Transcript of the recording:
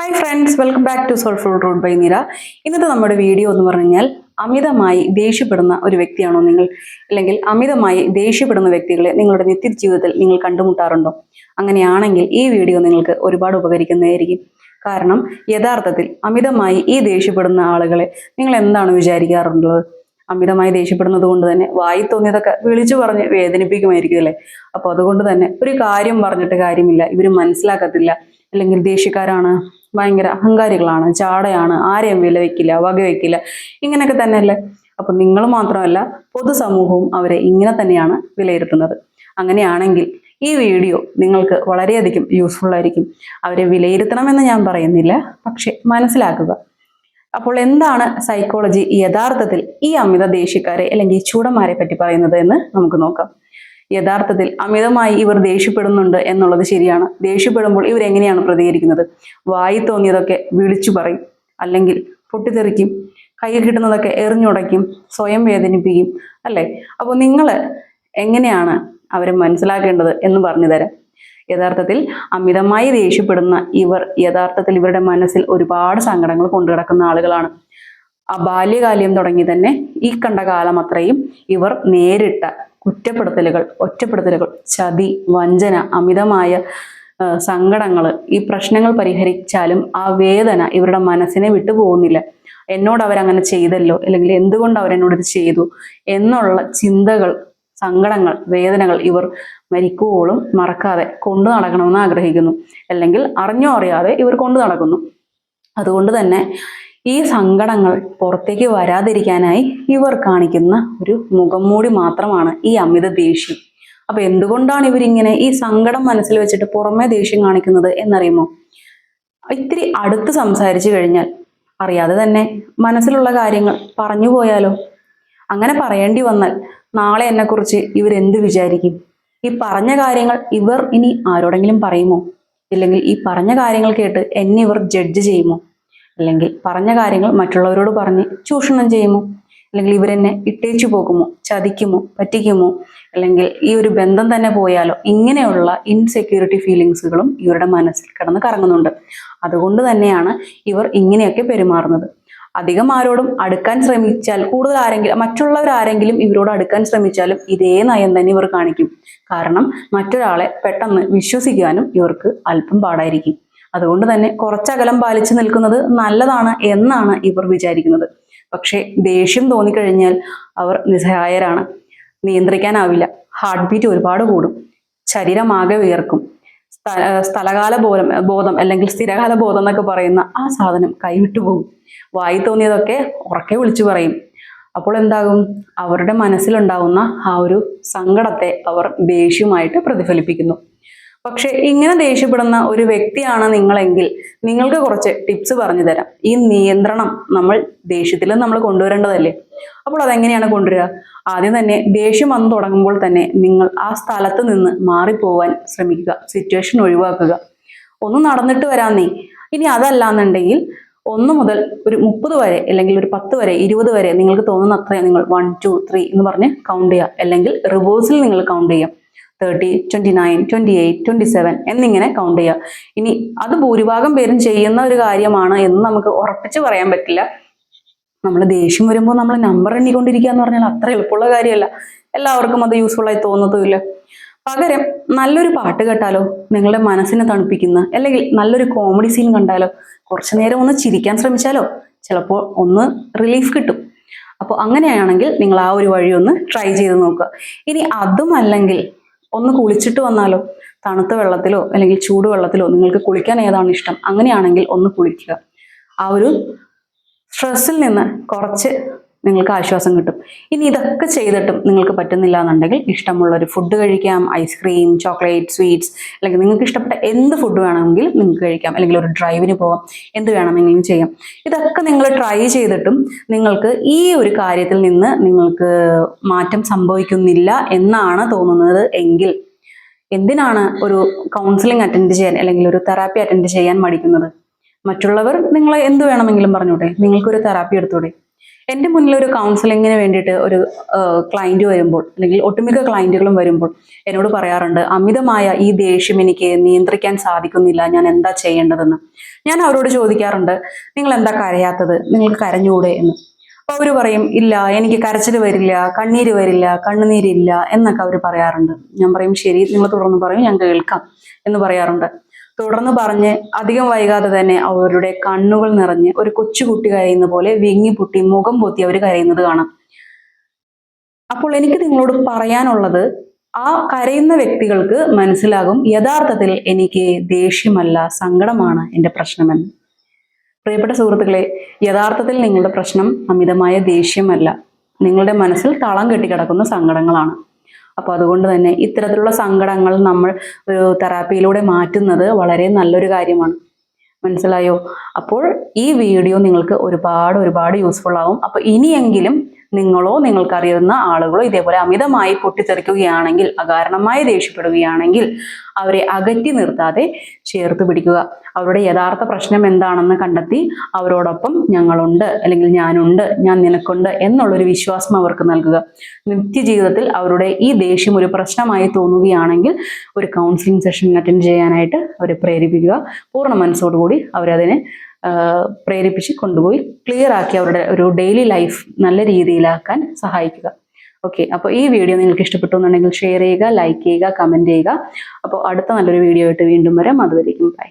Hi friends, welcome back to soulful root by Meera. ഇന്നത്തെ നമ്മുടെ video എന്ന് പറഞ്ഞാൽ അമിതമായി ദേഷ്യപ്പെടുന്ന ഒരു വ്യക്തിയാണോ നിങ്ങൾ? അല്ലെങ്കിൽ അമിതമായി ദേഷ്യപ്പെടുന്ന വ്യക്തികളെ നിങ്ങളുടെ നിത്യജീവിതത്തിൽ നിങ്ങൾ കണ്ടുമുട്ടാറുണ്ടോ? അങ്ങനെയാണെങ്കിൽ ഈ വീഡിയോ നിങ്ങൾക്ക് ഒരുപാട് ഉപകരിക്കുന്നതായിരിക്കും. കാരണം യഥാർത്ഥത്തിൽ അമിതമായി ഈ ദേഷ്യപ്പെടുന്ന ആളുകളെ നിങ്ങൾ എന്താണ് വിചാരിക്കാറുള്ളത്? അമിതമായി ദേഷ്യപ്പെടുന്നത് കൊണ്ട് തന്നെ വായി തോന്നിയതൊക്കെ വിളിച്ചു പറഞ്ഞ് വേദനിപ്പിക്കുമായിരിക്കും അല്ലേ? അപ്പോൾ അതുകൊണ്ട് തന്നെ ഒരു കാര്യം പറഞ്ഞിട്ട് കാര്യമില്ല, ഇവർ മനസ്സിലാക്കത്തില്ല, അല്ലെങ്കിൽ ദേഷ്യക്കാരാണ്, ഭയങ്കര അഹങ്കാരികളാണ്, ചാടയാണ്, ആരെയും വില വെക്കില്ല, വകവെക്കില്ല, ഇങ്ങനെയൊക്കെ തന്നെയല്ലേ? അപ്പൊ നിങ്ങൾ മാത്രമല്ല, പൊതുസമൂഹവും അവരെ ഇങ്ങനെ തന്നെയാണ് വിലയിരുത്തുന്നത്. അങ്ങനെയാണെങ്കിൽ ഈ വീഡിയോ നിങ്ങൾക്ക് വളരെയധികം യൂസ്ഫുൾ ആയിരിക്കും. അവരെ വിലയിരുത്തണമെന്ന് ഞാൻ പറയുന്നില്ല, പക്ഷെ മനസ്സിലാക്കുക. അപ്പോൾ എന്താണ് സൈക്കോളജി യഥാർത്ഥത്തിൽ ഈ അമിത ദേഷ്യക്കാരെ അല്ലെങ്കിൽ ചൂടന്മാരെ പറ്റി പറയുന്നത് എന്ന് നമുക്ക് നോക്കാം. യഥാർത്ഥത്തിൽ അമിതമായി ഇവർ ദേഷ്യപ്പെടുന്നുണ്ട് എന്നുള്ളത് ശരിയാണ്. ദേഷ്യപ്പെടുമ്പോൾ ഇവരെങ്ങനെയാണ് പ്രതികരിക്കുന്നത്? വായി തോന്നിയതൊക്കെ വിളിച്ചു പറയും, അല്ലെങ്കിൽ പൊട്ടിത്തെറിക്കും, കയ്യിൽ കിട്ടുന്നതൊക്കെ എറിഞ്ഞുടയ്ക്കും, സ്വയം വേദനിപ്പിക്കും, അല്ലേ? അപ്പോൾ നിങ്ങൾ എങ്ങനെയാണ് അവരെ മനസ്സിലാക്കേണ്ടത് എന്ന് പറഞ്ഞു തരാം. യഥാർത്ഥത്തിൽ അമിതമായി ദേഷ്യപ്പെടുന്ന ഇവർ യഥാർത്ഥത്തിൽ ഇവരുടെ മനസ്സിൽ ഒരുപാട് സങ്കടങ്ങൾ കൊണ്ടു കിടക്കുന്ന ആളുകളാണ്. ആ ബാല്യകാലം തുടങ്ങി തന്നെ ഈ കണ്ട കാലം അത്രയും ഇവർ നേരിട്ട കുറ്റപ്പെടുത്തലുകൾ, ഒറ്റപ്പെടുത്തലുകൾ, ചതി, വഞ്ചന, അമിതമായ സങ്കടങ്ങൾ, ഈ പ്രശ്നങ്ങൾ പരിഹരിച്ചാലും ആ വേദന ഇവരുടെ മനസ്സിനെ വിട്ടുപോകുന്നില്ല. എന്നോട് അവരങ്ങനെ ചെയ്തല്ലോ, അല്ലെങ്കിൽ എന്തുകൊണ്ട് അവരെന്നോട് ഇത് ചെയ്തു എന്നുള്ള ചിന്തകൾ, സങ്കടങ്ങൾ, വേദനകൾ ഇവർ മരിക്കുവോളും മറക്കാതെ കൊണ്ടു നടക്കണമെന്ന് ആഗ്രഹിക്കുന്നു, അല്ലെങ്കിൽ അറിഞ്ഞോ അറിയാതെ ഇവർ കൊണ്ടു നടക്കുന്നു. അതുകൊണ്ട് തന്നെ ഈ സങ്കടങ്ങൾ പുറത്തേക്ക് വരാതിരിക്കാനായി ഇവർ കാണിക്കുന്ന ഒരു മുഖംമൂടി മാത്രമാണ് ഈ അമിത ദേഷ്യം. അപ്പൊ എന്തുകൊണ്ടാണ് ഇവരിങ്ങനെ ഈ സങ്കടം മനസ്സിൽ വെച്ചിട്ട് പുറമേ ദേഷ്യം കാണിക്കുന്നത് എന്നറിയുമോ? ഇത്തിരി അടുത്ത് സംസാരിച്ചു കഴിഞ്ഞാൽ അറിയാതെ തന്നെ മനസ്സിലുള്ള കാര്യങ്ങൾ പറഞ്ഞു പോയാലോ? അങ്ങനെ പറയേണ്ടി വന്നാൽ നാളെ എന്നെക്കുറിച്ച് ഇവരെന്ത് വിചാരിക്കും? ഈ പറഞ്ഞ കാര്യങ്ങൾ ഇവർ ഇനി ആരോടെങ്കിലും പറയുമോ? ഇല്ലെങ്കിൽ ഈ പറഞ്ഞ കാര്യങ്ങൾ കേട്ട് എന്നെ ഇവർ ജഡ്ജ് ചെയ്യുമോ? അല്ലെങ്കിൽ പറഞ്ഞ കാര്യങ്ങൾ മറ്റുള്ളവരോട് പറഞ്ഞ് ചൂഷണം ചെയ്യുമോ? അല്ലെങ്കിൽ ഇവരെന്നെ ഇട്ടേച്ചു പോകുമോ, ചതിക്കുമോ, പറ്റിക്കുമോ, അല്ലെങ്കിൽ ഈ ഒരു ബന്ധം തന്നെ പോയാലോ? ഇങ്ങനെയുള്ള ഇൻസെക്യൂരിറ്റി ഫീലിങ്സുകളും ഇവരുടെ മനസ്സിൽ കിടന്ന് കറങ്ങുന്നുണ്ട്. അതുകൊണ്ട് തന്നെയാണ് ഇവർ ഇങ്ങനെയൊക്കെ പെരുമാറുന്നത്. അധികം ആരോടും അടുക്കാൻ ശ്രമിച്ചാൽ, മറ്റുള്ളവരാരെങ്കിലും ഇവരോട് അടുക്കാൻ ശ്രമിച്ചാലും ഇതേ നയം തന്നെ ഇവർ കാണിക്കും. കാരണം മറ്റൊരാളെ പെട്ടെന്ന് വിശ്വസിക്കാനും ഇവർക്ക് അല്പം പാടായിരിക്കും. അതുകൊണ്ട് തന്നെ കുറച്ചകലം പാലിച്ചു നിൽക്കുന്നത് നല്ലതാണ് എന്നാണ് ഇവർ വിചാരിക്കുന്നത്. പക്ഷേ ദേഷ്യം തോന്നിക്കഴിഞ്ഞാൽ അവർ നിസ്സഹായരാണ്. നിയന്ത്രിക്കാനാവില്ല. ഹാർട്ട് ബീറ്റ് ഒരുപാട് കൂടും, ശരീരമാകെ വിയർക്കും, സ്ഥലകാല ബോധം അല്ലെങ്കിൽ സ്ഥിരകാല ബോധം എന്നൊക്കെ പറയുന്ന ആ സാധനം കൈവിട്ടു പോകും. വായി തോന്നിയതൊക്കെ ഉറക്കെ വിളിച്ചു പറയും. അപ്പോൾ എന്താകും? അവരുടെ മനസ്സിലുണ്ടാവുന്ന ആ ഒരു സങ്കടത്തെ അവർ ദേഷ്യമായിട്ട് പ്രതിഫലിപ്പിക്കുന്നു. പക്ഷെ ഇങ്ങനെ ദേഷ്യപ്പെടുന്ന ഒരു വ്യക്തിയാണ് നിങ്ങളെങ്കിൽ നിങ്ങൾക്ക് കുറച്ച് ടിപ്സ് പറഞ്ഞു തരാം. ഈ നിയന്ത്രണം ദേഷ്യത്തിൽ നമ്മൾ കൊണ്ടുവരേണ്ടതല്ലേ? അപ്പോൾ അതെങ്ങനെയാണ് കൊണ്ടുവരിക? ആദ്യം തന്നെ ദേഷ്യം വന്നു തുടങ്ങുമ്പോൾ തന്നെ നിങ്ങൾ ആ സ്ഥലത്ത് നിന്ന് മാറിപ്പോവാൻ ശ്രമിക്കുക, സിറ്റുവേഷൻ ഒഴിവാക്കുക. ഒന്ന് നടന്നിട്ട് വരാന്നേ. ഇനി അതല്ലാന്നുണ്ടെങ്കിൽ 1 മുതൽ ഒരു 30 വരെ, അല്ലെങ്കിൽ ഒരു 10 വരെ, 20 വരെ നിങ്ങൾക്ക് തോന്നുന്ന അത്രയും നിങ്ങൾ 1, 2, 3 എന്ന് പറഞ്ഞ് കൗണ്ട് ചെയ്യുക. അല്ലെങ്കിൽ റിവേഴ്സിൽ നിങ്ങൾ കൗണ്ട് ചെയ്യാം. 30, 29, 28, 27 എന്നിങ്ങനെ കൗണ്ട് ചെയ്യുക. ഇനി അത് ഭൂരിഭാഗം പേരും ചെയ്യുന്ന ഒരു കാര്യമാണ് എന്ന് നമുക്ക് ഉറപ്പിച്ച് പറയാൻ പറ്റില്ല. നമ്മൾ ദേഷ്യം വരുമ്പോൾ നമ്മൾ നമ്പർ എണ്ണിക്കൊണ്ടിരിക്കുക എന്ന് പറഞ്ഞാൽ അത്ര എളുപ്പമുള്ള കാര്യമല്ല. എല്ലാവർക്കും അത് യൂസ്ഫുൾ ആയി തോന്നത്തുമില്ല. പകരം നല്ലൊരു പാട്ട് കേട്ടാലോ, നിങ്ങളുടെ മനസ്സിനെ തണുപ്പിക്കുന്ന, അല്ലെങ്കിൽ നല്ലൊരു കോമഡി സീൻ കണ്ടാലോ, കുറച്ചു നേരം ഒന്ന് ചിരിക്കാൻ ശ്രമിച്ചാലോ, ചിലപ്പോൾ ഒന്ന് റിലീഫ് കിട്ടും. അപ്പോൾ അങ്ങനെയാണെങ്കിൽ നിങ്ങൾ ആ ഒരു വഴി ഒന്ന് ട്രൈ ചെയ്ത് നോക്കുക. ഇനി അതുമല്ലെങ്കിൽ ഒന്ന് കുളിച്ചിട്ട് വന്നാലോ, തണുത്ത വെള്ളത്തിലോ അല്ലെങ്കിൽ ചൂടുവെള്ളത്തിലോ, നിങ്ങൾക്ക് കുളിക്കാൻ ഏതാണ് ഇഷ്ടം, അങ്ങനെയാണെങ്കിൽ ഒന്ന് കുളിക്കുക. ആ ഒരു സ്ട്രെസ്സിൽ നിന്ന് കുറച്ച് നിങ്ങൾക്ക് ആശ്വാസം കിട്ടും. ഇനി ഇതൊക്കെ ചെയ്തിട്ടും നിങ്ങൾക്ക് പറ്റുന്നില്ല എന്നുണ്ടെങ്കിൽ ഇഷ്ടമുള്ള ഒരു ഫുഡ് കഴിക്കാം. ഐസ്ക്രീം, ചോക്ലേറ്റ്, സ്വീറ്റ്സ്, അല്ലെങ്കിൽ നിങ്ങൾക്ക് ഇഷ്ടപ്പെട്ട എന്ത് ഫുഡ് വേണമെങ്കിലും നിങ്ങൾക്ക് കഴിക്കാം. അല്ലെങ്കിൽ ഒരു ഡ്രൈവിന് പോകാം, എന്ത് വേണമെങ്കിലും ചെയ്യാം. ഇതൊക്കെ നിങ്ങൾ ട്രൈ ചെയ്തിട്ടും നിങ്ങൾക്ക് ഈ ഒരു കാര്യത്തിൽ നിന്ന് നിങ്ങൾക്ക് മാറ്റം സംഭവിക്കുന്നില്ല എന്നാണ് തോന്നുന്നത് എങ്കിൽ എന്തിനാണ് ഒരു കൗൺസിലിംഗ് അറ്റൻഡ് ചെയ്യാൻ, അല്ലെങ്കിൽ ഒരു തെറാപ്പി അറ്റൻഡ് ചെയ്യാൻ മടിക്കുന്നത്? മറ്റുള്ളവർ നിങ്ങളെ എന്ത് വേണമെങ്കിലും പറഞ്ഞൂടെ, നിങ്ങൾക്കൊരു തെറാപ്പി എടുത്തൂടെ? എൻ്റെ മുന്നിൽ ഒരു കൗൺസിലിങ്ങിന് വേണ്ടിയിട്ട് ഒരു ക്ലയൻറ്റ് വരുമ്പോൾ, അല്ലെങ്കിൽ ഒട്ടുമിക്ക ക്ലയൻറ്റുകളും വരുമ്പോൾ എന്നോട് പറയാറുണ്ട്, അമിതമായ ഈ ദേഷ്യം എനിക്ക് നിയന്ത്രിക്കാൻ സാധിക്കുന്നില്ല, ഞാൻ എന്താ ചെയ്യേണ്ടതെന്ന്. ഞാൻ അവരോട് ചോദിക്കാറുണ്ട്, നിങ്ങൾ എന്താ കരയാത്തത്, നിങ്ങൾക്ക് കരഞ്ഞൂടെ എന്ന്. അപ്പോൾ അവർ പറയും, ഇല്ല എനിക്ക് കരച്ചിൽ വരില്ല, കണ്ണീര് വരില്ല, കണ്ണുനീരില്ല എന്നൊക്കെ അവർ പറയാറുണ്ട്. ഞാൻ പറയും, ശരി, നിങ്ങൾ തുടർന്ന് പറയും, ഞാൻ കേൾക്കാം എന്ന് പറയാറുണ്ട്. തുടർന്ന് പറഞ്ഞ് അധികം വൈകാതെ തന്നെ അവരുടെ കണ്ണുകൾ നിറഞ്ഞ് ഒരു കൊച്ചുകുട്ടി കരയുന്ന പോലെ വിങ്ങി പൊട്ടി മുഖം പൊത്തി അവർ കരയുന്നത് കാണാം. അപ്പോൾ എനിക്ക് നിങ്ങളോട് പറയാനുള്ളത്, ആ കരയുന്ന വ്യക്തികൾക്ക് മനസ്സിലാകും യഥാർത്ഥത്തിൽ എനിക്ക് ദേഷ്യമല്ല, സങ്കടമാണ് എൻ്റെ പ്രശ്നമെന്ന്. പ്രിയപ്പെട്ട സുഹൃത്തുക്കളെ, യഥാർത്ഥത്തിൽ നിങ്ങളുടെ പ്രശ്നം അമിതമായ ദേഷ്യമല്ല, നിങ്ങളുടെ മനസ്സിൽ തളം കെട്ടിക്കിടക്കുന്ന സങ്കടങ്ങളാണ്. അപ്പോൾ അതുകൊണ്ട് തന്നെ ഇത്തരത്തിലുള്ള സങ്കടങ്ങൾ നമ്മൾ ഒരു തെറാപ്പിയിലൂടെ മാറ്റുന്നത് വളരെ നല്ലൊരു കാര്യമാണ്. മനസ്സിലായോ? അപ്പോൾ ഈ വീഡിയോ നിങ്ങൾക്ക് ഒരുപാട് യൂസ്ഫുൾ ആവും. അപ്പോൾ ഇനിയെങ്കിലും നിങ്ങളോ നിങ്ങൾക്കറിയുന്ന ആളുകളോ ഇതേപോലെ അമിതമായി പൊട്ടിത്തെറിക്കുകയാണെങ്കിൽ, അകാരണമായി ദേഷ്യപ്പെടുകയാണെങ്കിൽ അവരെ അകറ്റി നിർത്താതെ ചേർത്ത് പിടിക്കുക. അവരുടെ യഥാർത്ഥ പ്രശ്നം എന്താണെന്ന് കണ്ടെത്തി അവരോടൊപ്പം ഞങ്ങളുണ്ട്, അല്ലെങ്കിൽ ഞാനുണ്ട്, ഞാൻ നിനക്കുണ്ട് എന്നുള്ളൊരു വിശ്വാസം അവർക്ക് നൽകുക. നിത്യജീവിതത്തിൽ അവരുടെ ഈ ദേഷ്യം ഒരു പ്രശ്നമായി തോന്നുകയാണെങ്കിൽ ഒരു കൗൺസിലിംഗ് സെഷൻ അറ്റൻഡ് ചെയ്യാനായിട്ട് അവരെ പ്രേരിപ്പിക്കുക. പൂർണ്ണ മനസ്സോടുകൂടി അവരതിനെ പ്രേരിപ്പിച്ച് കൊണ്ടുപോയി ക്ലിയർ ആക്കി അവരുടെ ഒരു ഡെയിലി ലൈഫ് നല്ല രീതിയിലാക്കാൻ സഹായിക്കുക. ഓക്കെ, അപ്പോൾ ഈ വീഡിയോ നിങ്ങൾക്ക് ഇഷ്ടപ്പെട്ടു എന്നുണ്ടെങ്കിൽ ഷെയർ ചെയ്യുക, ലൈക്ക് ചെയ്യുക, കമൻറ്റ് ചെയ്യുക. അപ്പോൾ അടുത്ത നല്ലൊരു വീഡിയോ ആയിട്ട് വീണ്ടും വരാം. അതുവരേക്കും ബൈ.